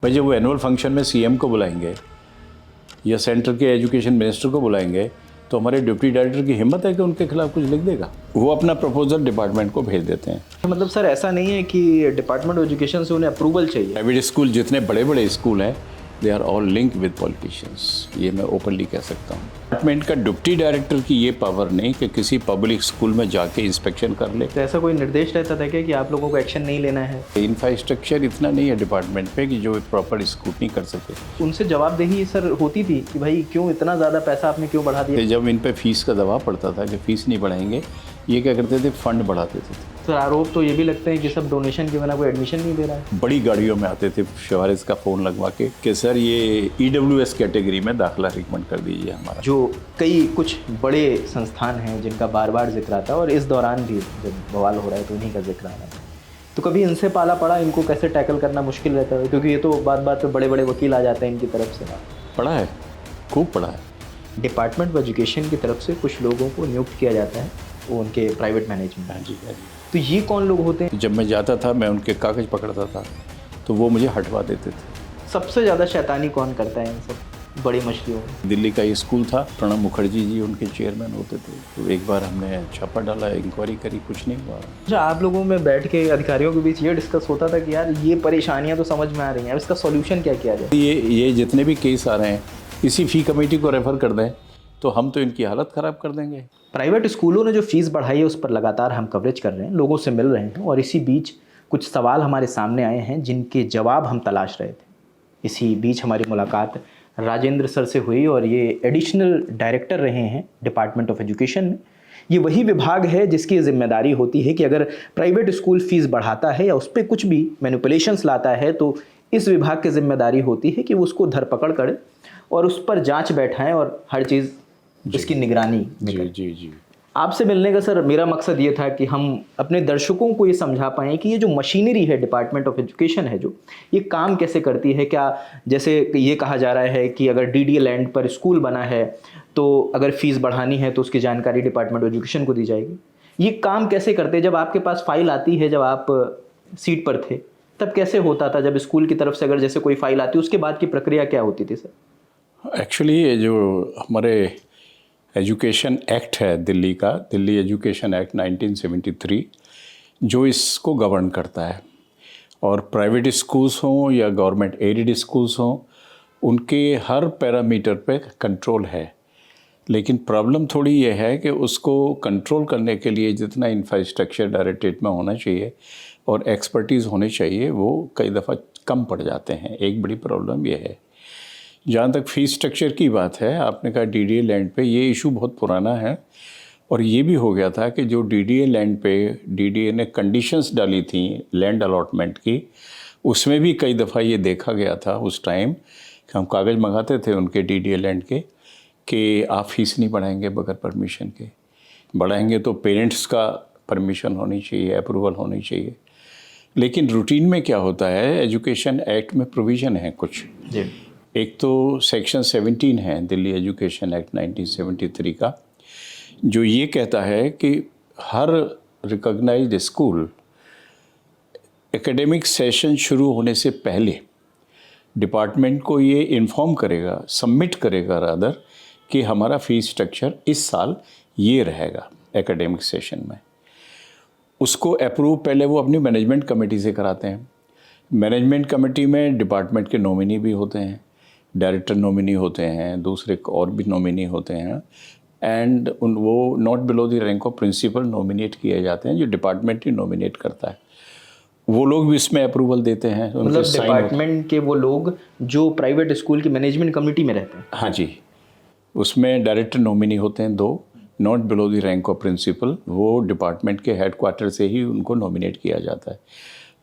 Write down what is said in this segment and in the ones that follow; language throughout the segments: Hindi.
भाई जब वो एनुअल फंक्शन में सीएम को बुलाएंगे या सेंटर के एजुकेशन मिनिस्टर को बुलाएंगे तो हमारे डिप्टी डायरेक्टर की हिम्मत है कि उनके खिलाफ कुछ लिख देगा। वो अपना प्रपोजल डिपार्टमेंट को भेज देते हैं। मतलब सर ऐसा नहीं है कि डिपार्टमेंट ऑफ एजुकेशन से उन्हें अप्रूवल चाहिए? प्राइवेट स्कूल जितने बड़े बड़े स्कूल हैं they are all link with politicians, ये मैं ओपनली कह सकता हूँ। डिपार्टमेंट का डिप्टी डायरेक्टर की ये पावर नहीं कि किसी पब्लिक स्कूल में जाके इंस्पेक्शन कर ले। तो ऐसा कोई निर्देश रहता था क्या कि आप लोगों को एक्शन नहीं लेना है? इंफ्रास्ट्रक्चर इतना नहीं है डिपार्टमेंट पे कि जो प्रॉपर स्क्रूटनी कर सके। उनसे जवाबदेही सर होती थी कि भाई क्यों इतना ज़्यादा पैसा आपने क्यों बढ़ा दिया? जब इन पे फीस का दबाव पड़ता था कि फीस नहीं बढ़ाएंगे, ये क्या करते थे, फंड बढ़ा देते थे। सर आरोप तो ये भी लगते हैं कि सब डोनेशन के बिना कोई एडमिशन नहीं दे रहा है। बड़ी गाड़ियों में आते थे शिवारिस का फ़ोन लगवा के कि सर ये EWS कैटेगरी में दाखिला रिकमेंड कर दीजिए हमारा। जो कई कुछ बड़े संस्थान हैं जिनका बार बार जिक्र आता है और इस दौरान भी जब बवाल हो रहा है तो उन्हीं का जिक्र आ रहा है, तो कभी इनसे पाला पड़ा, इनको कैसे टैकल करना मुश्किल रहता है? क्योंकि ये तो बात बात पे बड़े बड़े वकील आ जाते हैं इनकी तरफ से। पढ़ा है, खूब पढ़ा है। डिपार्टमेंट ऑफ एजुकेशन की तरफ से कुछ लोगों को नियुक्त किया जाता है, वो उनके प्राइवेट मैनेजमेंट। हाँ जी, हाँ जी। तो ये कौन लोग होते हैं? जब मैं जाता था मैं उनके कागज़ पकड़ता था तो वो मुझे हटवा देते थे। सबसे ज़्यादा शैतानी कौन करता है इन सब बड़ी मछलियों में? दिल्ली का ये स्कूल था, प्रणब मुखर्जी जी उनके चेयरमैन होते थे। तो एक बार हमने छापा डाला, इंक्वायरी करी, कुछ नहीं हुआ। अच्छा, आप लोगों में बैठ के अधिकारियों के बीच ये डिस्कस होता था कि यार ये परेशानियां तो समझ में आ रही हैं, इसका सॉल्यूशन क्या किया जाए? ये जितने भी केस आ रहे हैं इसी फ़ी कमेटी को रेफ़र कर दें तो हम तो इनकी हालत ख़राब कर देंगे। प्राइवेट स्कूलों ने जो फीस बढ़ाई है उस पर लगातार हम कवरेज कर रहे हैं, लोगों से मिल रहे हैं और इसी बीच कुछ सवाल हमारे सामने आए हैं जिनके जवाब हम तलाश रहे थे। इसी बीच हमारी मुलाकात राजेंद्र सर से हुई और ये एडिशनल डायरेक्टर रहे हैं डिपार्टमेंट ऑफ एजुकेशन में। ये वही विभाग है जिसकी जिम्मेदारी होती है कि अगर प्राइवेट स्कूल फीस बढ़ाता है या उस पर कुछ भी मैनिपुलेशंस लाता है तो इस विभाग की जिम्मेदारी होती है कि वो उसको धरपकड़ करे और उस पर जांच बैठाएं और हर चीज़ इसकी निगरानी। जी जी जी। आपसे मिलने का सर मेरा मकसद ये था कि हम अपने दर्शकों को ये समझा पाएँ कि ये जो मशीनरी है डिपार्टमेंट ऑफ एजुकेशन है, जो ये काम कैसे करती है। क्या जैसे ये कहा जा रहा है कि अगर DDA लैंड पर स्कूल बना है तो अगर फीस बढ़ानी है तो उसकी जानकारी डिपार्टमेंट ऑफ एजुकेशन को दी जाएगी। ये काम कैसे करते हैं? जब आपके पास फाइल आती है, जब आप सीट पर थे तब कैसे होता था? जब स्कूल की तरफ से अगर जैसे कोई फाइल आती उसके बाद की प्रक्रिया क्या होती थी सर? एक्चुअली ये जो हमारे एजुकेशन एक्ट है दिल्ली का, दिल्ली एजुकेशन एक्ट 1973, जो इसको गवर्न करता है, और प्राइवेट स्कूल्स हों या गवर्नमेंट एडेड स्कूल्स हों उनके हर पैरामीटर पे कंट्रोल है। लेकिन प्रॉब्लम थोड़ी ये है कि उसको कंट्रोल करने के लिए जितना इंफ्रास्ट्रक्चर डायरेक्टरेट में होना चाहिए और एक्सपर्टीज़ होनी चाहिए वो कई दफ़ा कम पड़ जाते हैं। एक बड़ी प्रॉब्लम ये है। जहाँ तक फ़ीस स्ट्रक्चर की बात है, आपने कहा DDA लैंड पे, ये इशू बहुत पुराना है और ये भी हो गया था कि जो DDA लैंड पे DDA ने कंडीशंस डाली थी लैंड अलॉटमेंट की, उसमें भी कई दफ़ा ये देखा गया था उस टाइम कि हम कागज़ मंगाते थे उनके DDA लैंड के कि आप फ़ीस नहीं बढ़ाएंगे बगैर परमिशन के, बढ़ाएंगे तो पेरेंट्स का परमिशन होनी चाहिए, अप्रूवल होनी चाहिए। लेकिन रूटीन में क्या होता है, एजुकेशन एक्ट में प्रोविज़न है कुछ जी। एक तो सेक्शन 17 है दिल्ली एजुकेशन एक्ट 1973 का, जो ये कहता है कि हर रिकॉग्नाइज्ड स्कूल एकेडमिक सेशन शुरू होने से पहले डिपार्टमेंट को ये इन्फॉर्म करेगा, सबमिट करेगा रादर, कि हमारा फ़ीस स्ट्रक्चर इस साल ये रहेगा एकेडमिक सेशन में। उसको अप्रूव पहले वो अपनी मैनेजमेंट कमेटी से कराते हैं। मैनेजमेंट कमेटी में डिपार्टमेंट के नॉमिनी भी होते हैं, डायरेक्टर नॉमिनी होते हैं, दूसरे और भी नॉमिनी होते हैं, एंड वो not below the rank of principal nominate किए जाते हैं, जो डिपार्टमेंट ही नॉमिनेट करता है। वो लोग भी इसमें अप्रूवल देते हैं। मतलब डिपार्टमेंट के वो लोग जो प्राइवेट स्कूल की मैनेजमेंट कमेटी में रहते हैं? हाँ जी, उसमें डायरेक्टर नॉमिनी होते हैं 2, not below the rank of principal. वो डिपार्टमेंट के हेडक्वार्टर से ही उनको नॉमिनेट किया जाता है।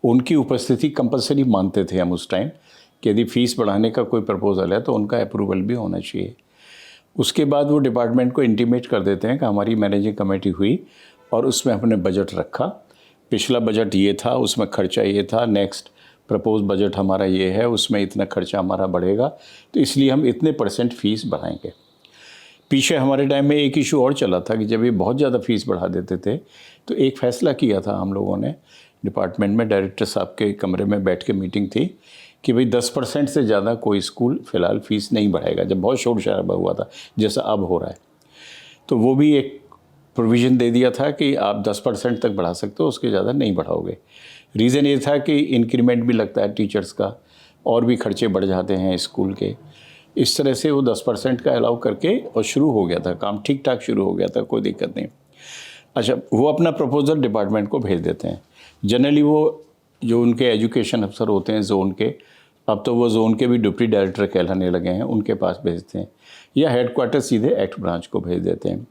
उनकी उपस्थिति कंपलसरी मानते थे हम उस टाइम कि यदि फ़ीस बढ़ाने का कोई प्रपोजल है तो उनका अप्रूवल भी होना चाहिए। उसके बाद वो डिपार्टमेंट को इंटीमेट कर देते हैं कि हमारी मैनेजिंग कमेटी हुई और उसमें हमने बजट रखा, पिछला बजट ये था, उसमें खर्चा ये था, नेक्स्ट प्रपोज बजट हमारा ये है, उसमें इतना खर्चा हमारा बढ़ेगा, तो इसलिए हम इतने % फ़ीस बढ़ाएंगे। पीछे हमारे टाइम में एक इशू और चला था कि जब ये बहुत ज़्यादा फ़ीस बढ़ा देते थे तो एक फ़ैसला किया था हम लोगों ने डिपार्टमेंट में, डायरेक्टर साहब के कमरे में बैठ के मीटिंग थी कि भाई 10% से ज़्यादा कोई स्कूल फ़िलहाल फ़ीस नहीं बढ़ाएगा, जब बहुत शोर शराबा हुआ था जैसा अब हो रहा है। तो वो भी एक प्रोविज़न दे दिया था कि आप 10% तक बढ़ा सकते हो, उसके ज़्यादा नहीं बढ़ाओगे। रीज़न ये था कि इंक्रीमेंट भी लगता है टीचर्स का, और भी खर्चे बढ़ जाते हैं स्कूल के। इस तरह से वो 10% का अलाउ करके और शुरू हो गया था, काम ठीक ठाक शुरू हो गया था, कोई दिक्कत नहीं। अच्छा, वो अपना प्रपोज़ल डिपार्टमेंट को भेज देते हैं। जनरली वो जो उनके एजुकेशन अफसर होते हैं ज़ोन के, अब तो वो ज़ोन के भी डिप्टी डायरेक्टर कहलाने लगे हैं, उनके पास भेजते हैं, या हेडक्वार्टर सीधे एक्ट ब्रांच को भेज देते हैं।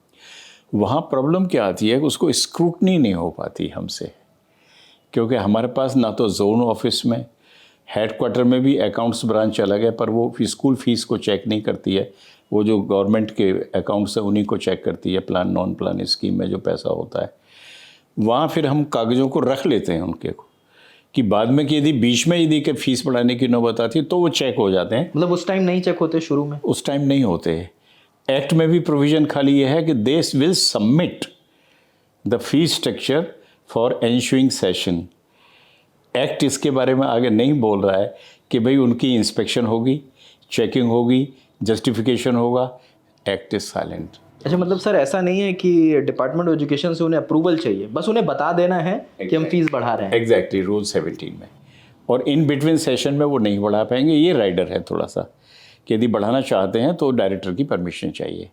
वहाँ प्रॉब्लम क्या आती है कि उसको स्क्रूटनी नहीं हो पाती हमसे, क्योंकि हमारे पास ना तो जोन ऑफिस में, हेडक्वार्टर में भी अकाउंट्स ब्रांच अलग है, पर वो स्कूल फीस को चेक नहीं करती है। वो जो गवर्नमेंट के अकाउंट्स हैं उन्हीं को चेक करती है, प्लान नॉन प्लान स्कीम में जो पैसा होता है। वहाँ फिर हम कागज़ों को रख लेते हैं उनके को, कि बाद में कि यदि बीच में यदि कि फ़ीस बढ़ाने की नौबत आती है तो वो चेक हो जाते हैं। मतलब उस टाइम नहीं चेक होते शुरू में? उस टाइम नहीं होते। एक्ट में भी प्रोविज़न खाली ये है कि they will submit the fees structure for ensuring session. Act इसके बारे में आगे नहीं बोल रहा है कि भाई उनकी इंस्पेक्शन होगी, चेकिंग होगी, जस्टिफिकेशन होगा। Act is silent. अच्छा, मतलब सर ऐसा नहीं है कि डिपार्टमेंट ऑफ एजुकेशन से उन्हें अप्रूवल चाहिए, बस उन्हें बता देना है कि हम फीस बढ़ा रहे हैं। एग्जैक्टली, रूल 17 में। और इन बिटवीन सेशन में वो नहीं बढ़ा पाएंगे, ये राइडर है थोड़ा सा, कि यदि बढ़ाना चाहते हैं तो डायरेक्टर की परमिशन चाहिए।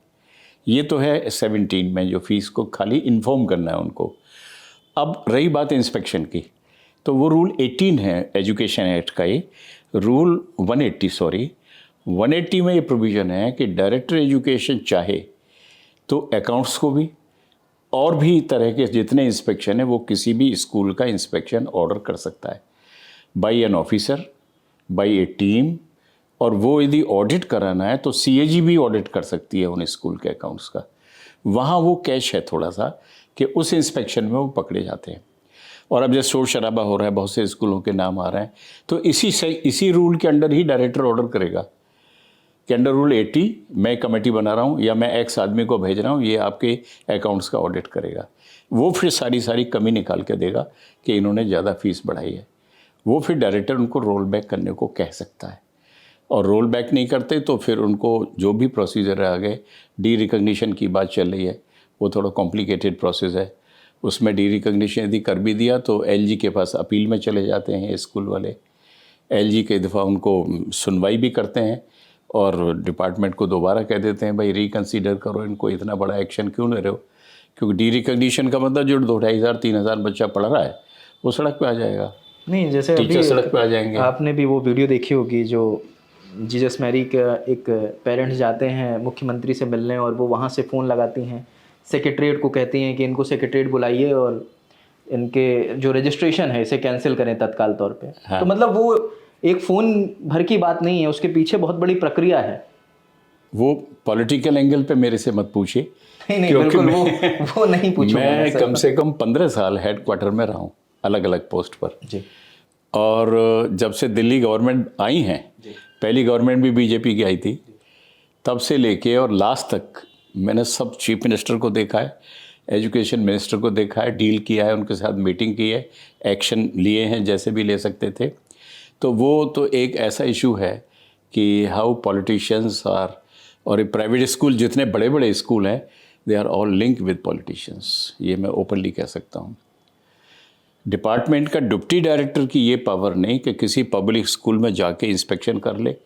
ये तो है 17 में, जो फीस को खाली इन्फॉर्म करना है उनको। अब रही बात इंस्पेक्शन की, तो वो रूल 18 है एजुकेशन एक्ट का, ये रूल 180 में ये प्रोविज़न है कि डायरेक्टर एजुकेशन चाहे तो अकाउंट्स को भी और भी तरह के जितने इंस्पेक्शन है वो किसी भी स्कूल का इंस्पेक्शन ऑर्डर कर सकता है, by an officer, by a team. और वो यदि ऑडिट कराना है तो CAG भी ऑडिट कर सकती है उन स्कूल के अकाउंट्स का। वहाँ वो कैश है थोड़ा सा कि उस इंस्पेक्शन में वो पकड़े जाते हैं। और अब जैसे शोर शराबा हो रहा है, बहुत से स्कूलों के नाम आ रहे हैं, तो इसी रूल के अंडर ही डायरेक्टर ऑर्डर करेगा कि अंडर रूल 80 मैं कमेटी बना रहा हूँ या मैं एक्स आदमी को भेज रहा हूँ, ये आपके अकाउंट्स का ऑडिट करेगा। वो फिर सारी कमी निकाल के देगा कि इन्होंने ज़्यादा फीस बढ़ाई है। वो फिर डायरेक्टर उनको रोल बैक करने को कह सकता है, और रोल बैक नहीं करते तो फिर उनको जो भी प्रोसीजर है आगे, डी रिकग्निशन की बात चल रही है, वो थोड़ा कॉम्प्लिकेटेड प्रोसेस है। उसमें डी रिकग्निशन यदि कर भी दिया तो LG के पास अपील में चले जाते हैं स्कूल वाले। LG कई दफ़ा उनको सुनवाई भी करते हैं और डिपार्टमेंट को दोबारा कह देते हैं भाई रिकन्सीडर करो, इनको इतना बड़ा एक्शन क्यों ले रहे हो। क्योंकि डी रिकग्निशन का मतलब जो 2,500-3,000 बच्चा पढ़ रहा है वो सड़क पे आ जाएगा। नहीं, जैसे टीचर सड़क पे आ जाएंगे। आपने भी वो वीडियो देखी होगी जो जीसस मैरी का एक पेरेंट्स जाते हैं मुख्यमंत्री से मिलने, और वो वहाँ से फ़ोन लगाती हैं सेक्रेटरीट को, कहती हैं कि इनको सेक्रेटरीट बुलाइए और इनके जो रजिस्ट्रेशन है इसे कैंसिल करें तत्काल तौर पे। हाँ। तो मतलब वो एक फ़ोन भर की बात नहीं है, उसके पीछे बहुत बड़ी प्रक्रिया है। वो पॉलिटिकल एंगल पे मेरे से मत पूछिए। नहीं बिल्कुल, वो नहीं पूछूंगा मैं कम से कम 15 साल हेडक्वार्टर में रहा हूँ, अलग अलग पोस्ट पर जी। और जब से दिल्ली गवर्नमेंट आई हैं, पहली गवर्नमेंट भी बीजेपी की आई थी, तब से लेके और लास्ट तक मैंने सब चीफ मिनिस्टर को देखा है, एजुकेशन मिनिस्टर को देखा है, डील किया है, उनके साथ मीटिंग की है, एक्शन लिए हैं जैसे भी ले सकते थे। तो वो तो एक ऐसा इशू है कि हाउ पॉलिटिशियंस आर, और ये प्राइवेट स्कूल जितने बड़े बड़े स्कूल हैं they are all link with politicians, ये मैं ओपनली कह सकता हूँ। डिपार्टमेंट का डिप्टी डायरेक्टर की ये पावर नहीं कि किसी पब्लिक स्कूल में जाके इंस्पेक्शन कर ले,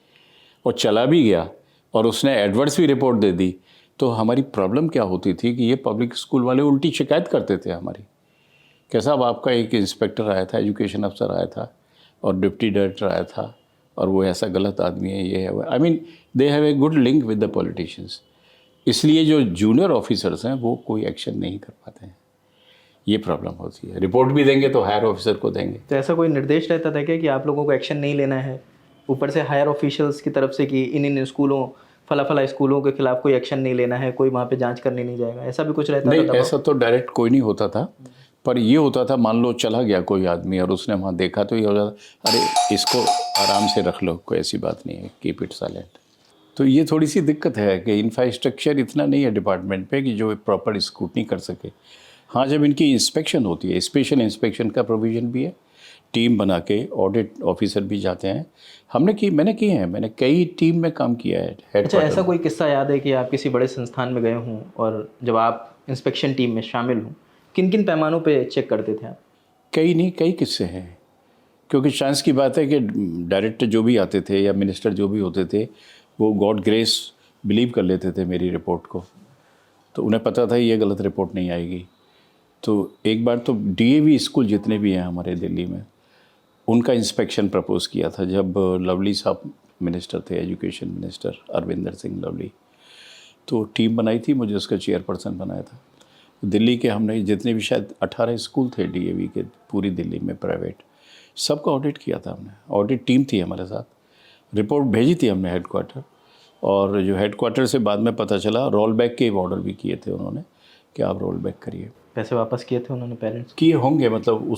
और चला भी गया और उसने एडवर्स भी रिपोर्ट दे दी तो हमारी प्रॉब्लम क्या होती थी कि ये पब्लिक स्कूल वाले उल्टी शिकायत करते थे हमारी, कि साहब आपका एक इंस्पेक्टर आया था, एजुकेशन अफसर आया था और डिप्टी डायरेक्टर आया था और वो ऐसा गलत आदमी है, ये है। I mean they have a good link with the politicians, इसलिए जो जूनियर ऑफिसर्स हैं वो कोई एक्शन नहीं कर पाते हैं। ये प्रॉब्लम होती है। रिपोर्ट भी देंगे तो हायर ऑफिसर को देंगे। तो ऐसा कोई निर्देश रहता था क्या कि आप लोगों को एक्शन नहीं लेना है ऊपर से हायर ऑफिशियल्स की तरफ से, कि इन स्कूलों फला स्कूलों के खिलाफ कोई एक्शन नहीं लेना है, कोई वहाँ पे जांच करने नहीं जाएगा, ऐसा भी कुछ रहता था? नहीं, ऐसा तो डायरेक्ट कोई नहीं होता था, पर ये होता था मान लो चला गया कोई आदमी और उसने वहाँ देखा तो ये हो जाता, अरे इसको आराम से रख लो, कोई ऐसी बात नहीं है, कीप इट साइलेंट। तो ये थोड़ी सी दिक्कत है कि इंफ्रास्ट्रक्चर इतना नहीं है डिपार्टमेंट पे कि जो प्रॉपर स्क्रूटनी कर सके। हाँ, जब इनकी इंस्पेक्शन होती है, स्पेशल इंस्पेक्शन का प्रोविज़न भी है, टीम बना के ऑडिट ऑफिसर भी जाते हैं। मैंने किए हैं, मैंने कई टीम में काम किया है। अच्छा, ऐसा कोई किस्सा याद है कि आप किसी बड़े संस्थान में गए हों और जब आप इंस्पेक्शन टीम में शामिल हों, किन किन पैमानों पे चेक करते थे आप? कई किस्से हैं, क्योंकि चांस की बात है कि डायरेक्टर जो भी आते थे या मिनिस्टर जो भी होते थे, वो गॉड ग्रेस बिलीव कर लेते थे मेरी रिपोर्ट को। तो उन्हें पता था ये गलत रिपोर्ट नहीं आएगी। तो एक बार तो डीएवी स्कूल जितने भी हैं हमारे दिल्ली में, उनका इंस्पेक्शन प्रपोज़ किया था जब लवली साहब मिनिस्टर थे, एजुकेशन मिनिस्टर अरविंदर सिंह लवली। तो टीम बनाई थी, मुझे उसका चेयरपर्सन बनाया था। दिल्ली के हमने जितने भी शायद 18 स्कूल थे डीएवी के पूरी दिल्ली में प्राइवेट, सबका ऑडिट किया था हमने। ऑडिट टीम थी हमारे साथ, रिपोर्ट भेजी थी हमने हेडक्वार्टर, और जो हेडक्वार्टर से बाद में पता चला रोल बैक के ऑर्डर भी किए थे उन्होंने कि आप रोल बैक करिए। पैसे वापस किए थे उन्होंने पेरेंट्स? किए होंगे, मतलब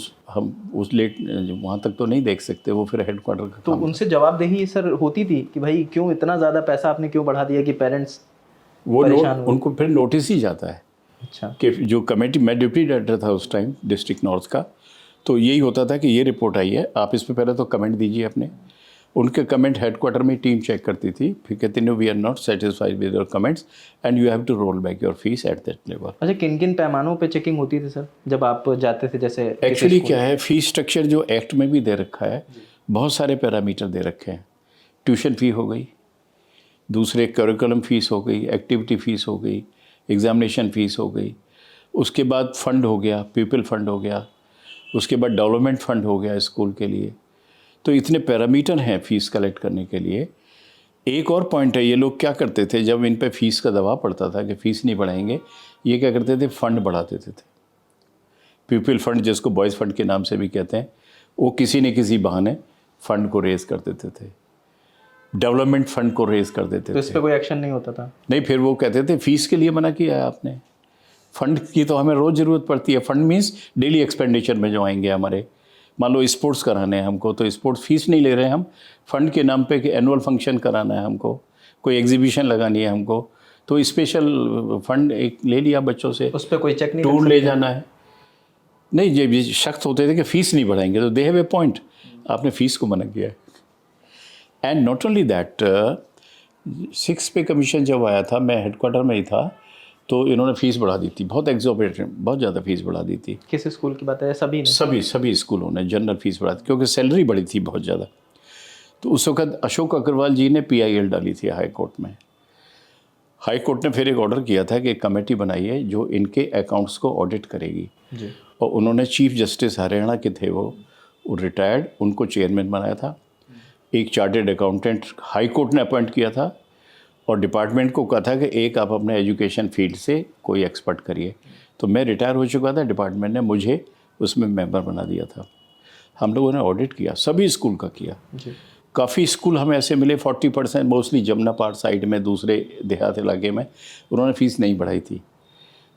उस लेट वहाँ तक तो नहीं देख सकते, वो फिर हेडक्वार्टर का तो काम। उनसे जवाबदेही सर होती थी कि भाई क्यों इतना ज़्यादा पैसा आपने क्यों बढ़ा दिया कि पेरेंट्स वो परेशान हुए? उनको फिर नोटिस ही जाता है अच्छा, कि जो कमेटी, मैं डिप्टी डायरेक्टर था उस टाइम डिस्ट्रिक्ट नॉर्थ का, तो यही होता था कि ये रिपोर्ट आई है, आप इस पर पहले तो कमेंट दीजिए अपने। उनके कमेंट हेडक्वार्टर में टीम चेक करती थी, फिर कहती no we are not satisfied with your comments and you have to roll back your fees at that level. अच्छा, किन किन पैमानों पे चेकिंग होती थी सर जब आप जाते थे? जैसे एक्चुअली क्या है, फीस स्ट्रक्चर जो एक्ट में भी दे रखा है, बहुत सारे पैरामीटर दे रखे हैं। ट्यूशन फ़ी हो गई, दूसरे करिकुलम फ़ीस हो गई, एक्टिविटी फ़ीस हो गई, एग्ज़ामिनेशन फ़ीस हो गई, उसके बाद फ़ंड हो गया, पीपल फंड हो गया, उसके बाद डेवलपमेंट फ़ंड हो गया स्कूल के लिए। तो इतने पैरामीटर हैं फ़ीस कलेक्ट करने के लिए। एक और पॉइंट है, ये लोग क्या करते थे जब इन पे फ़ीस का दबाव पड़ता था कि फ़ीस नहीं बढ़ाएंगे, ये क्या करते थे, फ़ंड बढ़ा देते थे। पीपल फंड, जिसको बॉयज़ फंड के नाम से भी कहते हैं, वो किसी न किसी बहाने फ़ंड को रेज़ कर देते थे, डेवलपमेंट फ़ंड को रेज़ कर देते तो इस थे। पर कोई एक्शन नहीं होता था? नहीं, फिर वो कहते थे फ़ीस के लिए मना किया है आपने, फ़ंड की तो हमें रोज़ ज़रूरत पड़ती है। फ़ंड मीन्स डेली एक्सपेंडिचर में जो आएंगे हमारे, मान लो स्पोर्ट्स कराने हैं हमको, तो स्पोर्ट्स फीस नहीं ले रहे हैं हम, फ़ंड के नाम पे कि एनुअल फंक्शन कराना है हमको, कोई एग्जीबिशन लगानी है हमको, तो स्पेशल फ़ंड एक ले लिया बच्चों से, उस पर कोई चेक नहीं? टूर ले जाना है। नहीं, ये शख्स होते थे कि फ़ीस नहीं बढ़ाएंगे, तो दे हैव ए पॉइंट, आपने फ़ीस को मना किया है। एंड नॉट ओनली दैट, 6 पे कमीशन जब आया था, मैं हेडक्वार्टर में ही था, तो इन्होंने फ़ीस बढ़ा दी थी, बहुत एग्जॉर्बिटेंट, बहुत ज़्यादा फ़ीस बढ़ा दी थी। किस स्कूल की बात है? सभी ने? सभी स्कूलों ने जनरल फ़ीस बढ़ा दी, क्योंकि सैलरी बढ़ी थी बहुत ज़्यादा। तो उस वक्त अशोक अग्रवाल जी ने PIL डाली थी हाई कोर्ट में। हाई कोर्ट ने फिर एक ऑर्डर किया था कि एक कमेटी बनाइए जो इनके अकाउंट्स को ऑडिट करेगी जी। और उन्होंने चीफ जस्टिस हरियाणा के थे वो रिटायर्ड, उनको चेयरमैन बनाया था। एक चार्टेड अकाउंटेंट हाई कोर्ट ने अपॉइंट किया था और डिपार्टमेंट को कहा था कि एक आप अपने एजुकेशन फील्ड से कोई एक्सपर्ट करिए। तो मैं रिटायर हो चुका था, डिपार्टमेंट ने मुझे उसमें मेंबर बना दिया था। हम लोगों ने ऑडिट किया, सभी स्कूल का किया। जी। काफ़ी स्कूल हमें ऐसे मिले 40%, मोस्टली जमुना पार्क साइड में, दूसरे देहात इलाके में उन्होंने फ़ीस नहीं बढ़ाई थी,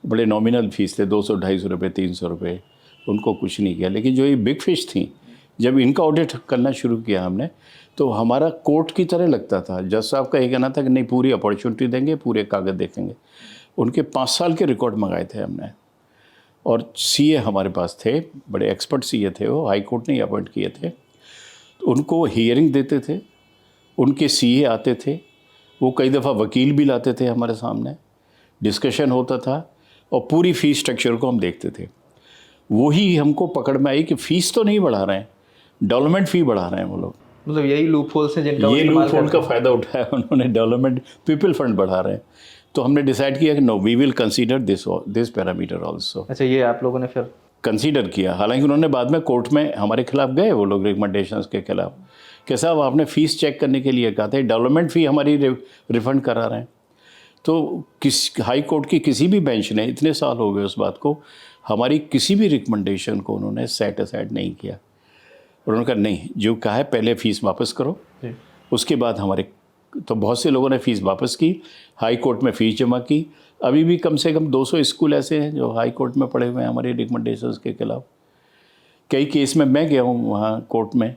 बड़े नॉमिनल फ़ीस थे, 200-250 रुपये, 300 रुपये, उनको कुछ नहीं किया। लेकिन जो ये बिग फिश थी, जब इनका ऑडिट करना शुरू किया हमने, तो हमारा कोर्ट की तरह लगता था। जज साहब का ये कहना था कि नहीं, पूरी अपॉर्चुनिटी देंगे, पूरे कागज़ देखेंगे। उनके 5 साल के रिकॉर्ड मंगाए थे हमने, और CA हमारे पास थे, बड़े एक्सपर्ट CA थे, वो हाई कोर्ट ने ही अपॉइंट किए थे। तो उनको हियरिंग देते थे, उनके CA आते थे, वो कई दफ़ा वकील भी लाते थे हमारे सामने, डिस्कशन होता था और पूरी फ़ीस स्ट्रक्चर को हम देखते थे। वही हमको पकड़ में आई कि फ़ीस तो नहीं बढ़ा रहे हैं, डेवलपमेंट फ़ी बढ़ा रहे हैं वो लोग। मतलब यही लूप होल्स हैं जिनका ये लूप होल का फ़ायदा उठाया उन्होंने, डेवलपमेंट पीपल फंड बढ़ा रहे हैं। तो हमने डिसाइड किया कि no, we will consider this parameter also. अच्छा, ये आप लोगों ने फिर कंसीडर किया। हालांकि उन्होंने बाद में कोर्ट में हमारे खिलाफ गए, वो लोग रिकमेंडेशंस के खिलाफ, कि साहब आपने फ़ीस चेक करने के लिए कहा था, डेवलपमेंट फ़ी हमारी रिफ़ंड करा रहे हैं। तो हाई कोर्ट की किसी भी बेंच ने, इतने साल हो गए उस बात को, हमारी किसी भी रिकमेंडेशन को उन्होंने सेट असाइड नहीं किया। उन्होंने कहा नहीं, जो कहा है पहले फ़ीस वापस करो, उसके बाद हमारे। तो बहुत से लोगों ने फ़ीस वापस की, हाई कोर्ट में फ़ीस जमा की। अभी भी कम से कम 200 स्कूल ऐसे हैं जो हाई कोर्ट में पड़े हुए हैं हमारी रिकमेंडेशंस के खिलाफ। कई केस में मैं गया हूँ वहाँ कोर्ट में,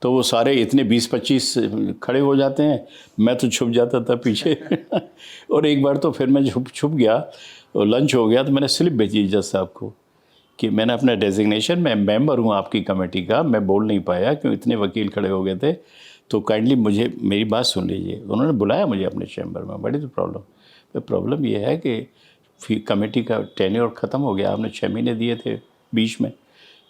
तो वो सारे इतने 20-25 खड़े हो जाते हैं, मैं तो छुप जाता था पीछे। और एक बार तो फिर मैं छुप गया, लंच हो गया, तो मैंने स्लिप भेजी जज साहब को कि मैंने अपना डेजिग्नेशन, मैं मेंबर हूँ आपकी कमेटी का, मैं बोल नहीं पाया क्यों, इतने वकील खड़े हो गए थे, तो काइंडली मुझे मेरी बात सुन लीजिए। उन्होंने बुलाया मुझे अपने चैम्बर में, बड़ी तो प्रॉब्लम ये है कि कमेटी का टेन्योर ख़त्म हो गया, आपने 6 महीने दिए थे बीच में,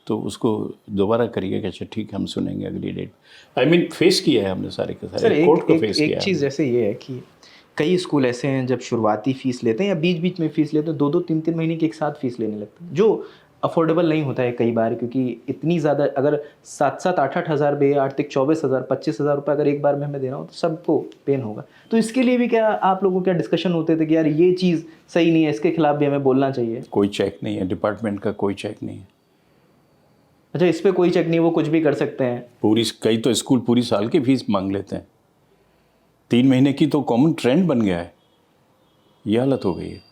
तो उसको दोबारा करिए कि अच्छा ठीक है हम सुनेंगे अगली डेट। आई मीन फेस किया है हमने सारे के सर सारे, कोर्ट को फेस किया एक चीज़ जैसे ये है कि कई स्कूल ऐसे हैं जब शुरुआती फ़ीस लेते हैं या बीच बीच में फ़ीस लेते हैं, 2-2 3-3 महीने की एक साथ फ़ीस लेने लगते हैं, जो अफोर्डेबल नहीं होता है कई बार, क्योंकि इतनी ज़्यादा अगर 7-7 8-8 हज़ार बे आर्थिक 24,000 25,000 रुपये अगर एक बार में हमें देना हो तो सबको पेन होगा। तो इसके लिए भी क्या आप लोगों क्या डिस्कशन होते थे कि यार ये चीज़ सही नहीं है, इसके खिलाफ भी हमें बोलना चाहिए? कोई चेक नहीं है, डिपार्टमेंट का कोई चेक नहीं है। अच्छा, इस पर कोई चेक नहीं, वो कुछ भी कर सकते हैं? कई तो स्कूल पूरी साल की फीस मांग लेते हैं, 3 महीने की तो कॉमन ट्रेंड बन गया है, ये हालत हो गई है।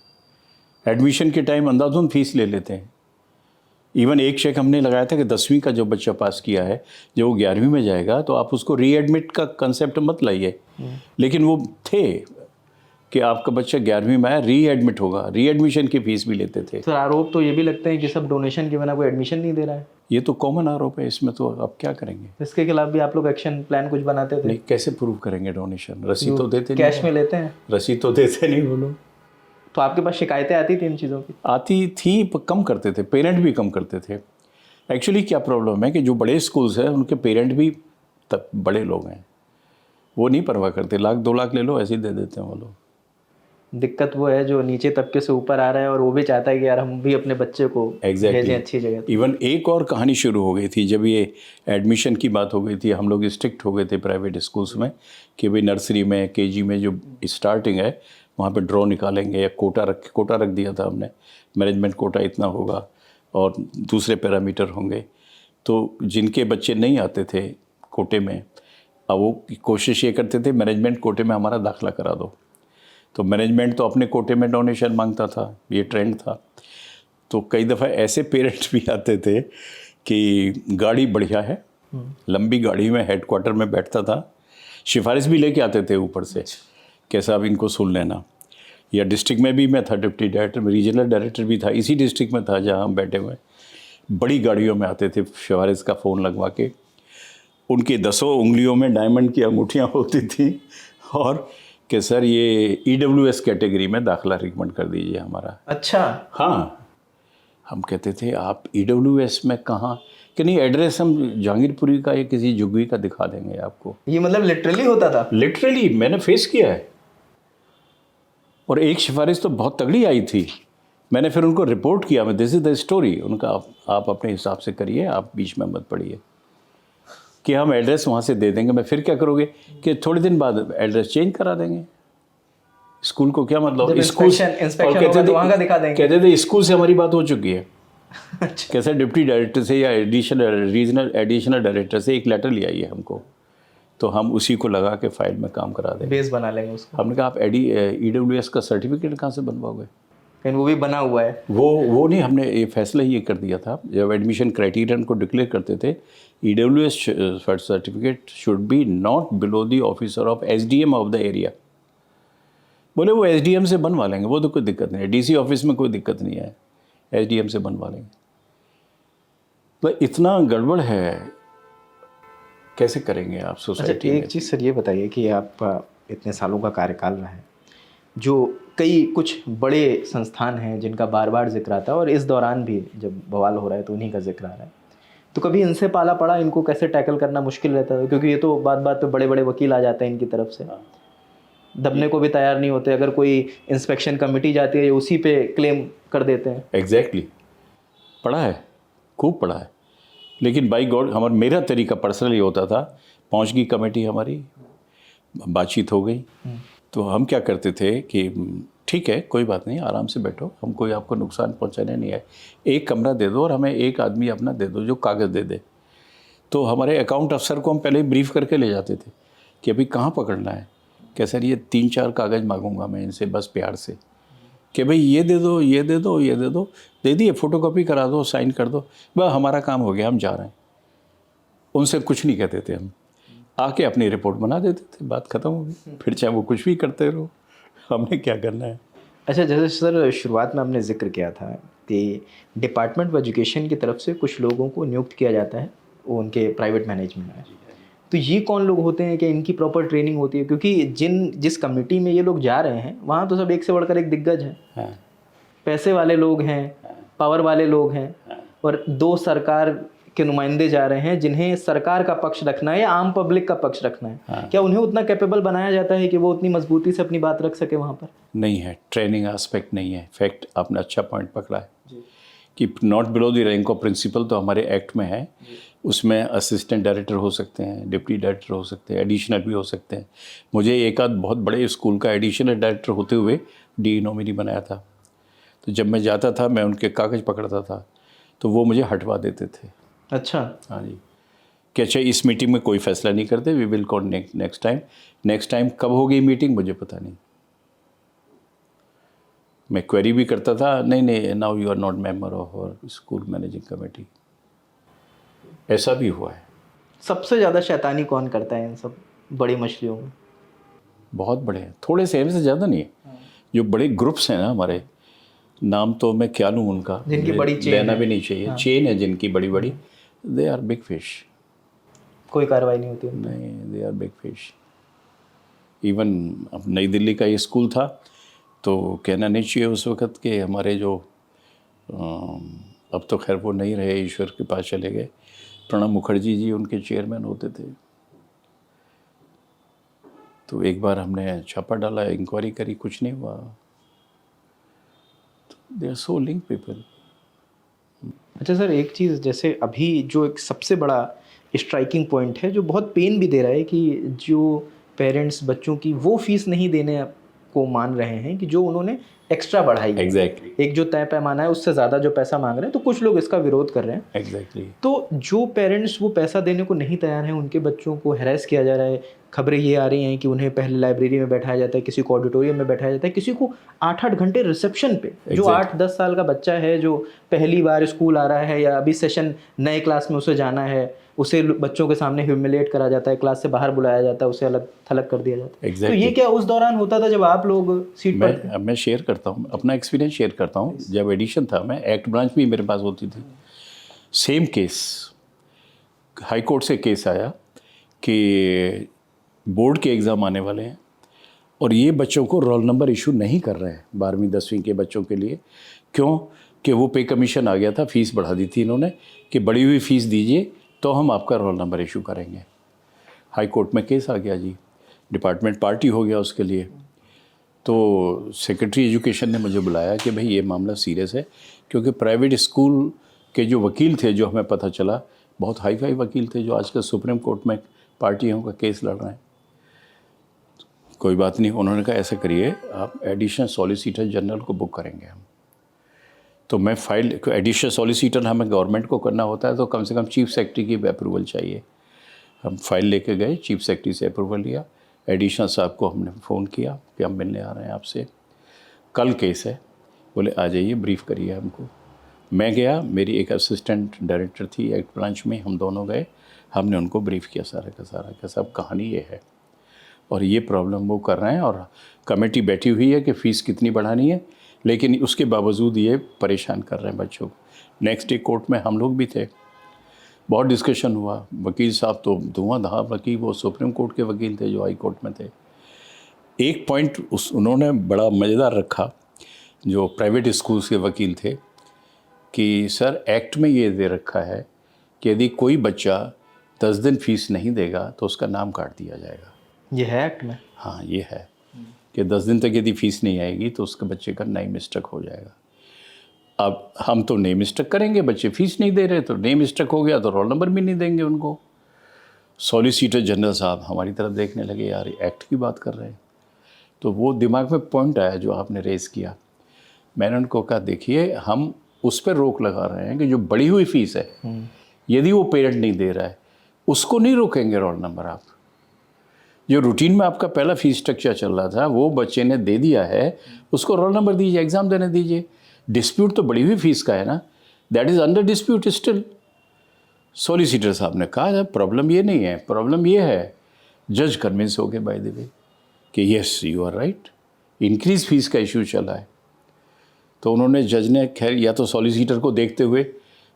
एडमिशन के टाइम अंधाधुंध फीस ले लेते हैं। इवन एक चेक हमने लगाया था कि 10वीं का जो बच्चा पास किया है, जब वो 11वीं में जाएगा तो आप उसको रीएडमिट का कंसेप्ट मत लाइए, लेकिन वो थे कि आपका बच्चा 11वीं में आया, रीएडमिट होगा, रीएडमिशन की फीस भी लेते थे। सर आरोप तो ये भी लगते हैं कि सब डोनेशन के बिना कोई एडमिशन नहीं दे रहा है। ये तो कॉमन आरोप है, इसमें तो आप क्या करेंगे? इसके खिलाफ भी आप लोग एक्शन प्लान कुछ बनाते थे? नहीं, कैसे प्रूव करेंगे डोनेशन? रसीद तो देते नहीं, कैश में लेते हैं? रसीद तो देते नहीं वो लोग। तो आपके पास शिकायतें आती थी इन चीज़ों की? आती थी, पर कम करते थे, पेरेंट भी कम करते थे। एक्चुअली क्या प्रॉब्लम है कि जो बड़े स्कूल्स हैं उनके पेरेंट भी तब बड़े लोग हैं, वो नहीं परवाह करते, 1-2 लाख ले लो ऐसे ही दे देते हैं वो लोग। दिक्कत वो है जो नीचे तबके से ऊपर आ रहा है और वो भी चाहता है कि यार हम भी अपने बच्चे को भेजें अच्छी जगह। इवन एक और कहानी शुरू हो गई थी जब ये एडमिशन की बात हो गई थी, हम लोग स्ट्रिक्ट हो गए थे प्राइवेट स्कूल्स में कि भाई नर्सरी में, केजी में जो स्टार्टिंग है वहाँ पे ड्रॉ निकालेंगे, या कोटा रख दिया था हमने, मैनेजमेंट कोटा इतना होगा और दूसरे पैरामीटर होंगे। तो जिनके बच्चे नहीं आते थे कोटे में, अब वो कोशिश ये करते थे मैनेजमेंट कोटे में हमारा दाखिला करा दो, तो मैनेजमेंट तो अपने कोटे में डोनेशन मांगता था, ये ट्रेंड था। तो कई दफ़ा ऐसे पेरेंट्स भी आते थे कि गाड़ी बढ़िया है, लंबी गाड़ी में हेडक्वार्टर में बैठता था, सिफारिश भी लेके आते थे ऊपर से, कैसा अब इनको सुन लेना। या डिस्ट्रिक्ट में भी मैं था डिप्टी डायरेक्टर, रीजनल डायरेक्टर भी था, इसी डिस्ट्रिक्ट में था जहाँ हम बैठे हुए, बड़ी गाड़ियों में आते थे सिफारिश का फ़ोन लगवा के, उनकी 10 उंगलियों में डायमंड की अंगूठियाँ होती थी और कि सर ये EWS कैटेगरी में दाखिला रिकमेंड कर दीजिए हमारा। अच्छा, हाँ, हम कहते थे आप EWS में कहाँ, कि नहीं एड्रेस हम जहांगीरपुरी का या किसी जुगवी का दिखा देंगे आपको। ये मतलब लिटरली होता था? लिटरली मैंने फेस किया है। और एक सिफारिश तो बहुत तगड़ी आई थी, मैंने फिर उनको रिपोर्ट किया, मैं दिस इज़ द स्टोरी, उनका आप अपने हिसाब से करिए, आप बीच में मत पड़िए, कि हम एड्रेस वहाँ से दे देंगे। मैं फिर क्या करोगे कि थोड़े दिन बाद एड्रेस चेंज करा देंगे। स्कूल को क्या मतलब, स्कूल कहते थे स्कूल से हमारी बात हो चुकी है। अच्छा। कैसे डिप्टी डायरेक्टर से या एडिशनल डायरेक्टर से एक लेटर ले आइए हमको, तो हम उसी को लगा के फाइल में काम करा देंगे, बेस बना लेंगे उसको। हमने कहा आप EWS का सर्टिफिकेट कहाँ से बनवाओगे? कहीं वो भी बना हुआ है। वो नहीं, हमने ये फैसला ये कर दिया था जब एडमिशन क्राइटेरियन को डिक्लेयर करते थे, EWS certificate should be not below the officer of SDM of the area. बोले वो SDM से बनवा लेंगे, वो तो कोई दिक्कत नहीं है, DC ऑफिस में कोई दिक्कत नहीं है, SDM से बनवा लेंगे। तो इतना गड़बड़ है, कैसे करेंगे आप सोसाइटी में? एक चीज़ सर ये बताइए कि आप इतने सालों का कार्यकाल रहा है, जो कई कुछ बड़े संस्थान हैं जिनका बार बार जिक्र आता है और इस दौरान भी जब बवाल हो रहा है तो उन्हीं का जिक्र आ रहा है, तो कभी इनसे पाला पड़ा, इनको कैसे टैकल करना मुश्किल रहता है? क्योंकि ये तो बात बात पे बड़े बड़े वकील आ जाते हैं इनकी तरफ से, दबने को भी तैयार नहीं होते, अगर कोई इंस्पेक्शन कमेटी जाती है उसी पे क्लेम कर देते हैं। एग्जैक्टली, पढ़ा है, खूब पढ़ा है, लेकिन बाई गॉड मेरा तरीका पर्सनली होता था, पहुंच गई कमेटी हमारी, बातचीत हो गई, तो हम क्या करते थे कि ठीक है कोई बात नहीं, आराम से बैठो, हम कोई आपको नुकसान पहुंचाने नहीं आए, एक कमरा दे दो और हमें एक आदमी अपना दे दो जो कागज़ दे दे। तो हमारे अकाउंट अफसर को हम पहले ही ब्रीफ करके ले जाते थे कि अभी कहाँ पकड़ना है, क्या सर ये 3-4 कागज़ मांगूंगा मैं इनसे बस प्यार से, कि भाई ये दे दो, ये दे दो, ये दे दो, दे दिए, फ़ोटोकॉपी करा दो, साइन कर दो, बस हमारा काम हो गया, हम जा रहे हैं। उनसे कुछ नहीं कहते थे, हम आके अपनी रिपोर्ट बना देते थे, बात ख़त्म हो गई, फिर चाहे वो कुछ भी करते रहो, हमने क्या करना है। अच्छा, जैसे सर शुरुआत में आपने ज़िक्र किया था कि डिपार्टमेंट ऑफ एजुकेशन की तरफ से कुछ लोगों को नियुक्त किया जाता है, वो उनके प्राइवेट मैनेजमेंट में। तो ये कौन लोग होते हैं कि इनकी प्रॉपर ट्रेनिंग होती है? क्योंकि जिस कमिटी में ये लोग जा रहे हैं, वहाँ तो सब एक से बढ़कर एक दिग्गज हैं। हाँ, पैसे वाले लोग हैं, पावर वाले लोग हैं, और 2 सरकार के नुमाइंदे जा रहे हैं जिन्हें सरकार का पक्ष रखना है या आम पब्लिक का पक्ष रखना है। क्या उन्हें उतना कैपेबल बनाया जाता है कि वो उतनी मजबूती से अपनी बात रख सके वहाँ पर? नहीं है, ट्रेनिंग एस्पेक्ट नहीं है। फैक्ट आपने अच्छा पॉइंट पकड़ा है कि not below the rank of principal तो हमारे एक्ट में है। उसमें असिस्टेंट डायरेक्टर हो सकते हैं, डिप्टी डायरेक्टर हो सकते हैं, एडिशनल भी हो सकते हैं। मुझे एक आध बहुत बड़े स्कूल का एडिशनल डायरेक्टर होते हुए डी नॉमिनी बनाया था। तो जब मैं जाता था, मैं उनके कागज़ पकड़ता था, तो वो मुझे हटवा देते थे। अच्छा। हाँ जी, कि अच्छा इस मीटिंग में कोई फैसला नहीं करते, we will call next time. Next time कब होगी मीटिंग मुझे पता नहीं। मैं क्वेरी भी करता था, नहीं now you are not member of our school managing committee. ऐसा भी हुआ है। सबसे ज़्यादा शैतानी कौन करता है इन सब बड़ी मछलियों में? बहुत बड़े हैं, थोड़े से से ज़्यादा नहीं है। जो बड़े ग्रुप्स हैं ना हमारे, नाम तो मैं क्या लूँ उनका, जिनकी बड़ी चेन लेना है। भी नहीं चाहिए। चेन है जिनकी बड़ी बड़ी, दे आर बिग फिश। कोई कार्रवाई नहीं होती? नहीं, they are big fish. Even अब नई दिल्ली का ये स्कूल था, तो कहना नहीं चाहिए उस वक़्त के हमारे जो अब तो खैर वो नहीं रहे, ईश्वर के पास चले गए, प्रणब मुखर्जी जी उनके चेयरमैन होते थे। तो एक बार हमने छापा डाला, इंक्वायरी करी, कुछ नहीं हुआ। They are so link people. अच्छा सर, एक चीज़ जैसे अभी जो एक सबसे बड़ा स्ट्राइकिंग पॉइंट है जो बहुत पेन भी दे रहा है कि जो पेरेंट्स बच्चों की वो फीस नहीं देने को मान रहे हैं कि जो उन्होंने एक्स्ट्रा बढ़ाई है। एग्जैक्टली, एक जो तय पैमाना है उससे ज़्यादा जो पैसा मांग रहे हैं, तो कुछ लोग इसका विरोध कर रहे हैं। एग्जैक्टली। तो जो पेरेंट्स वो पैसा देने को नहीं तैयार हैं, उनके बच्चों को हैरेस किया जा रहा है। खबरें ये आ रही हैं कि उन्हें पहले लाइब्रेरी में बैठाया जाता है, किसी को ऑडिटोरियम में बैठाया जाता है, किसी को 8-8 घंटे रिसेप्शन पे। जो 8-10 साल का बच्चा है जो पहली बार स्कूल आ रहा है या अभी सेशन नए क्लास में उसे जाना है, उसे बच्चों के सामने ह्यूमिलेट करा जाता है, क्लास से बाहर बुलाया जाता है, उसे अलग थलग कर दिया जाता है। तो ये क्या उस दौरान होता था जब आप लोग सीट पर? मैं शेयर करता हूँ, अपना एक्सपीरियंस शेयर करता हूँ। जब एडिशन था, मैं एक्ट ब्रांच भी मेरे पास होती थी। सेम केस, हाई कोर्ट से केस आया कि बोर्ड के एग्ज़ाम आने वाले हैं और ये बच्चों को रोल नंबर इशू नहीं कर रहे हैं 12वीं 10वीं के बच्चों के लिए। क्यों? कि वो पे कमीशन आ गया था, फ़ीस बढ़ा दी थी इन्होंने कि बढ़ी हुई फ़ीस दीजिए तो हम आपका रोल नंबर इशू करेंगे। हाई कोर्ट में केस आ गया जी, डिपार्टमेंट पार्टी हो गया उसके लिए। तो सेक्रेटरी एजुकेशन ने मुझे बुलाया कि भाई ये मामला सीरियस है, क्योंकि प्राइवेट स्कूल के जो वकील थे, जो हमें पता चला बहुत हाई फाई वकील थे, जो आजकल सुप्रीम कोर्ट में पार्टियों का केस लड़ रहे हैं। कोई बात नहीं, उन्होंने कहा ऐसा करिए, आप एडिशनल सॉलिसिटर जनरल को बुक करेंगे हम। तो मैं फाइल, एडिशनल सॉलिसिटर हमें गवर्नमेंट को करना होता है तो कम से कम चीफ सेक्रेटरी की अप्रूवल चाहिए। हम फाइल लेके गए, चीफ सेक्रेटरी से अप्रूवल लिया, एडिशनल साहब को हमने फ़ोन किया कि हम मिलने आ रहे हैं आपसे, कल केस है। बोले आ जाइए, ब्रीफ करिए हमको। मैं गया, मेरी एक असिस्टेंट डायरेक्टर थी एक्ट ब्रांच में, हम दोनों गए, हमने उनको ब्रीफ किया सारा का सारा कि साहब कहानी ये है और ये प्रॉब्लम वो कर रहे हैं और कमेटी बैठी हुई है कि फ़ीस कितनी बढ़ानी है, लेकिन उसके बावजूद ये परेशान कर रहे हैं बच्चों को। नेक्स्ट डे कोर्ट में हम लोग भी थे, बहुत डिस्कशन हुआ। वकील साहब तो धुआंधार वकील, वो सुप्रीम कोर्ट के वकील थे जो हाई कोर्ट में थे। एक पॉइंट उन्होंने बड़ा मज़ेदार रखा, जो प्राइवेट स्कूल्स के वकील थे, कि सर एक्ट में ये दे रखा है कि यदि कोई बच्चा 10 दिन फीस नहीं देगा तो उसका नाम काट दिया जाएगा। ये है एक्ट में? हाँ, ये है कि 10 दिन तक यदि फीस नहीं आएगी तो उसके बच्चे का नेम स्ट्रक हो जाएगा। अब हम तो नेम स्ट्रक करेंगे, बच्चे फीस नहीं दे रहे तो नेम स्ट्रक हो गया तो रोल नंबर भी नहीं देंगे उनको। सॉलिसिटर जनरल साहब हमारी तरफ देखने लगे, यार एक्ट की बात कर रहे हैं। तो वो दिमाग में पॉइंट आया जो आपने रेज़ किया। मैंने उनको कहा देखिए, हम उस पर रोक लगा रहे हैं कि जो बढ़ी हुई फीस है, यदि वो पेरेंट नहीं दे रहा है उसको नहीं रोकेंगे रोल नंबर। आप जो रूटीन में आपका पहला फीस स्ट्रक्चर चल रहा था वो बच्चे ने दे दिया है, उसको रोल नंबर दीजिए, एग्ज़ाम देने दीजिए। डिस्प्यूट तो बढ़ी हुई फीस का है ना, that is under dispute still. Solicitor साहब ने कहा प्रॉब्लम ये नहीं है, प्रॉब्लम ये है। जज कन्विंस हो गए बाय द वे कि yes you are right, increase fees का इशू चला है। तो उन्होंने जज ने खैर या तो सॉलिसिटर को देखते हुए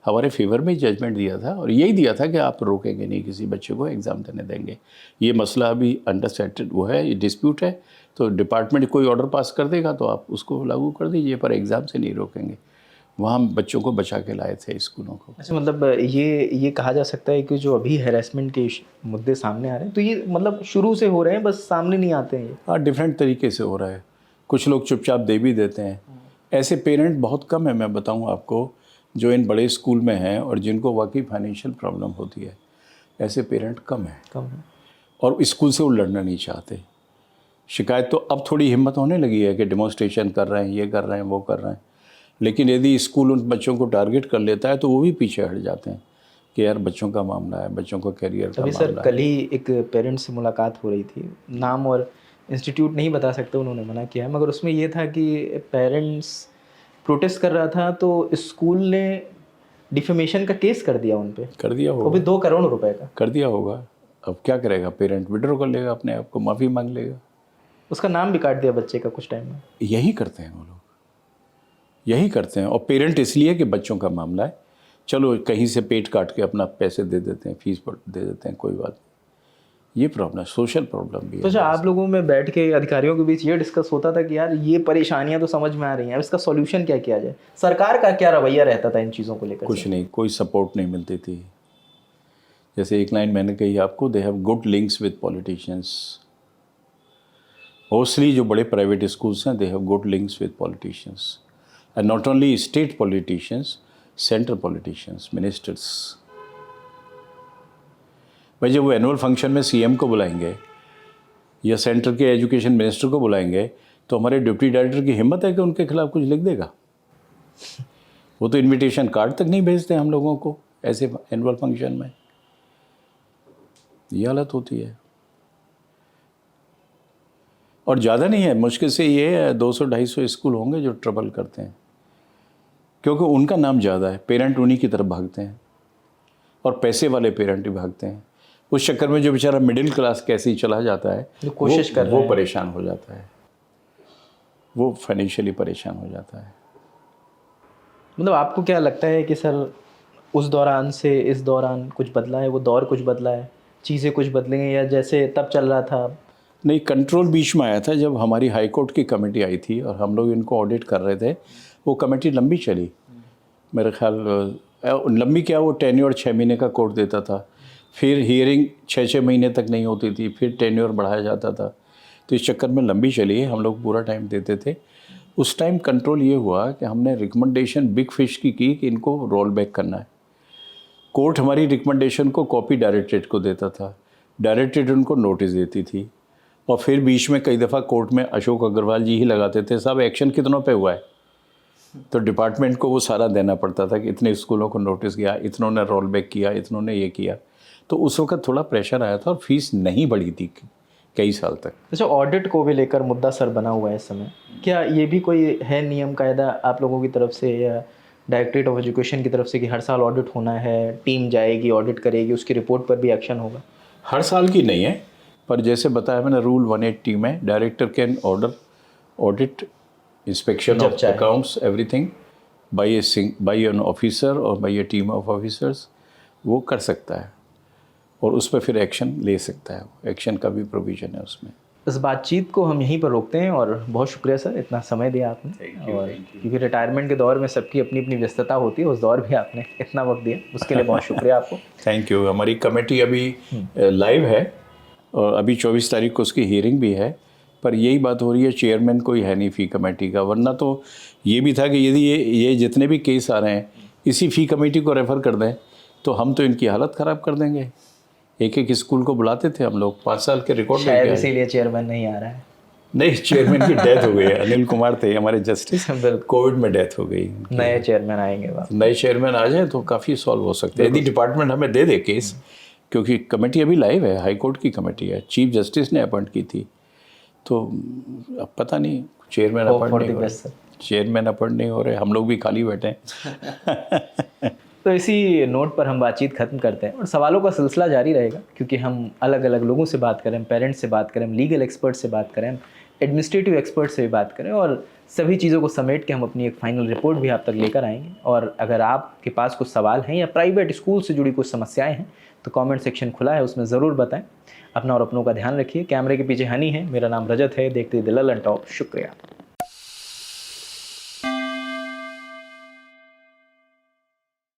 हमारे फेवर में जजमेंट दिया था और यही दिया था कि आप रोकेंगे नहीं किसी बच्चे को, एग्ज़ाम देने देंगे। ये मसला अभी अंडर सेटेड वो है, ये डिस्प्यूट है, तो डिपार्टमेंट कोई ऑर्डर पास कर देगा तो आप उसको लागू कर दीजिए, पर एग्ज़ाम से नहीं रोकेंगे। वहाँ हम बच्चों को बचा के लाए थे स्कूलों को। अच्छा, मतलब ये कहा जा सकता है कि जो अभी हैरेसमेंट के मुद्दे सामने आ रहे हैं, तो ये मतलब शुरू से हो रहे हैं, बस सामने नहीं आते हैं ये। हाँ, डिफरेंट तरीके से हो रहा है। कुछ लोग चुपचाप दे भी देते हैं। ऐसे पेरेंट बहुत कम है, मैं बताऊँ आपको, जो इन बड़े स्कूल में हैं और जिनको वाकई फाइनेंशियल प्रॉब्लम होती है। ऐसे पेरेंट कम है और स्कूल से वो लड़ना नहीं चाहते। शिकायत तो अब थोड़ी हिम्मत होने लगी है कि डेमोन्स्ट्रेशन कर रहे हैं, ये कर रहे हैं, वो कर रहे हैं, लेकिन यदि स्कूल उन बच्चों को टारगेट कर लेता है तो वो भी पीछे हट जाते हैं कि यार बच्चों का मामला है, बच्चों को करियर का अभी मामला सर है। कल ही एक पेरेंट्स से मुलाकात हो रही थी, नाम और इंस्टीट्यूट नहीं बता सकते, उन्होंने मना किया है, मगर उसमें ये था कि पेरेंट्स प्रोटेस्ट कर रहा था तो स्कूल ने डिफेमेशन का केस कर दिया उन पे, कर दिया वो होगा, भी 2 करोड़ रुपए का। कर दिया होगा। अब क्या करेगा, पेरेंट विड्रॉ कर लेगा, अपने आप को माफ़ी मांग लेगा। उसका नाम भी काट दिया बच्चे का कुछ टाइम में। यही करते हैं वो लोग, यही करते हैं। और पेरेंट इसलिए कि बच्चों का मामला है, चलो कहीं से पेट काट के अपना पैसे दे देते हैं, फीस पर दे देते हैं, कोई बात नहीं। ये प्रॉब्लम, सोशल प्रॉब्लम भी तो है। जो आप लोगों में बैठ के अधिकारियों के बीच ये डिस्कस होता था कि यार ये परेशानियां तो समझ में आ रही हैं, अब इसका सॉल्यूशन क्या किया जाए, सरकार का क्या रवैया रहता था इन चीज़ों को लेकर? कुछ नहीं, कोई सपोर्ट नहीं मिलती थी। जैसे एक लाइन मैंने कही आपको, they have good links with politicians. Mostly जो बड़े प्राइवेट स्कूल्स हैं, they have good links with politicians, and not only state politicians, central politicians, ministers. भाई जब वो एनुअल फंक्शन में सीएम को बुलाएंगे या सेंटर के एजुकेशन मिनिस्टर को बुलाएंगे तो हमारे डिप्टी डायरेक्टर की हिम्मत है कि उनके खिलाफ कुछ लिख देगा? वो तो इनविटेशन कार्ड तक नहीं भेजते हम लोगों को ऐसे एनुअल फंक्शन में। ये हालत होती है। और ज़्यादा नहीं है, मुश्किल से ये है 200-250 स्कूल होंगे जो ट्रबल करते हैं, क्योंकि उनका नाम ज़्यादा है, पेरेंट उन्हीं की तरफ भागते हैं और पैसे वाले पेरेंट भी भागते हैं। उस चक्कर में जो बेचारा मिडिल क्लास कैसे ही चला जाता है, जो कोशिश कर रहा वो है, परेशान हो जाता है, वो फाइनेंशियली परेशान हो जाता है। मतलब आपको क्या लगता है कि सर उस दौरान से इस दौरान कुछ बदला है, वो दौर कुछ बदला है, चीज़ें कुछ बदली हैं, या जैसे तब चल रहा था? नहीं, कंट्रोल बीच में आया था जब हमारी हाई कोर्ट की कमेटी आई थी और हम लोग इनको ऑडिट कर रहे थे। वो कमेटी लंबी चली, मेरे ख्याल लंबी क्या, वो टेन्योर 6 महीने का कोर्ट देता था, फिर हियरिंग 6-6 महीने तक नहीं होती थी, फिर टेन्योर बढ़ाया जाता था। तो इस चक्कर में लंबी चली है, हम लोग पूरा टाइम देते थे। उस टाइम कंट्रोल ये हुआ कि हमने रिकमेंडेशन बिग फिश की कि इनको रोल बैक करना है। कोर्ट हमारी रिकमेंडेशन को कॉपी डायरेक्टरेट को देता था, डायरेक्टरेट उनको नोटिस देती थी, और फिर बीच में कई दफ़ा कोर्ट में अशोक अग्रवाल जी ही लगाते थे, सब एक्शन कितनों पे हुआ है, तो डिपार्टमेंट को वो सारा देना पड़ता था कि इतने स्कूलों को नोटिस गया, इतनों ने रोल बैक किया, इतनों ने ये किया। तो उस वक्त थोड़ा प्रेशर आया था और फीस नहीं बढ़ी थी कई साल तक। अच्छा, ऑडिट को भी लेकर मुद्दा सर बना हुआ है इस समय, क्या ये भी कोई है नियम कायदा आप लोगों की तरफ से या डायरेक्टरेट ऑफ एजुकेशन की तरफ से कि हर साल ऑडिट होना है, टीम जाएगी ऑडिट करेगी, उसकी रिपोर्ट पर भी एक्शन होगा? हर साल की नहीं है, पर जैसे बताया मैंने, रूल 180 में director can order audit, inspection of accounts, everything by an officer और by a team of officers, वो कर सकता है और उस पर फिर एक्शन ले सकता है। एक्शन का भी प्रोविज़न है उसमें। इस बातचीत को हम यहीं पर रोकते हैं और बहुत शुक्रिया सर, इतना समय दिया आपने। और क्योंकि रिटायरमेंट के दौर में सबकी अपनी अपनी व्यस्तता होती है, उस दौर भी आपने इतना वक्त दिया, उसके लिए बहुत शुक्रिया आपको। Thank you. हमारी कमेटी अभी लाइव है और अभी 24 तारीख को उसकी हियरिंग भी है, पर यही बात हो रही है, चेयरमैन कोई है नहीं फ़ी कमेटी का, वरना तो ये भी था कि यदि ये जितने भी केस आ रहे हैं इसी फ़ी कमेटी को रेफ़र कर दें तो हम तो इनकी हालत ख़राब कर देंगे। एक एक स्कूल को बुलाते थे हम लोग, 5 साल के रिकॉर्ड लेके आए। इसीलिए चेयरमैन नहीं आ रहा है। नहीं, चेयरमैन की डेथ हो गई है, अनिल कुमार थे हमारे जस्टिस, कोविड में डेथ हो गई। नए चेयरमैन आएंगे, नए चेयरमैन आ जाए तो काफ़ी सॉल्व हो सकते हैं यदि डिपार्टमेंट हमें दे दे केस, क्योंकि कमेटी अभी लाइव है, हाई कोर्ट की कमेटी है, चीफ जस्टिस ने अपॉइंट की थी, तो अब पता नहीं चेयरमैन अपॉइंट नहीं हो रहे, चेयरमैन अपॉइंट नहीं हो रहे, हम लोग भी खाली बैठे हैं। तो इसी नोट पर हम बातचीत ख़त्म करते हैं और सवालों का सिलसिला जारी रहेगा, क्योंकि हम अलग अलग लोगों से बात करें, पेरेंट्स से बात करें, लीगल एक्सपर्ट से बात करें, एडमिनिस्ट्रेटिव एक्सपर्ट से भी बात करें और सभी चीज़ों को समेट के हम अपनी एक फाइनल रिपोर्ट भी आप तक लेकर आएंगे। और अगर आपके पास कुछ सवाल हैं या प्राइवेट स्कूल से जुड़ी कुछ समस्याएं हैं तो कमेंट सेक्शन खुला है, उसमें ज़रूर बताएं। अपना और अपनों का ध्यान रखिए। कैमरे के पीछे हनी है, मेरा नाम रजत है। देखते दिल टॉप। शुक्रिया।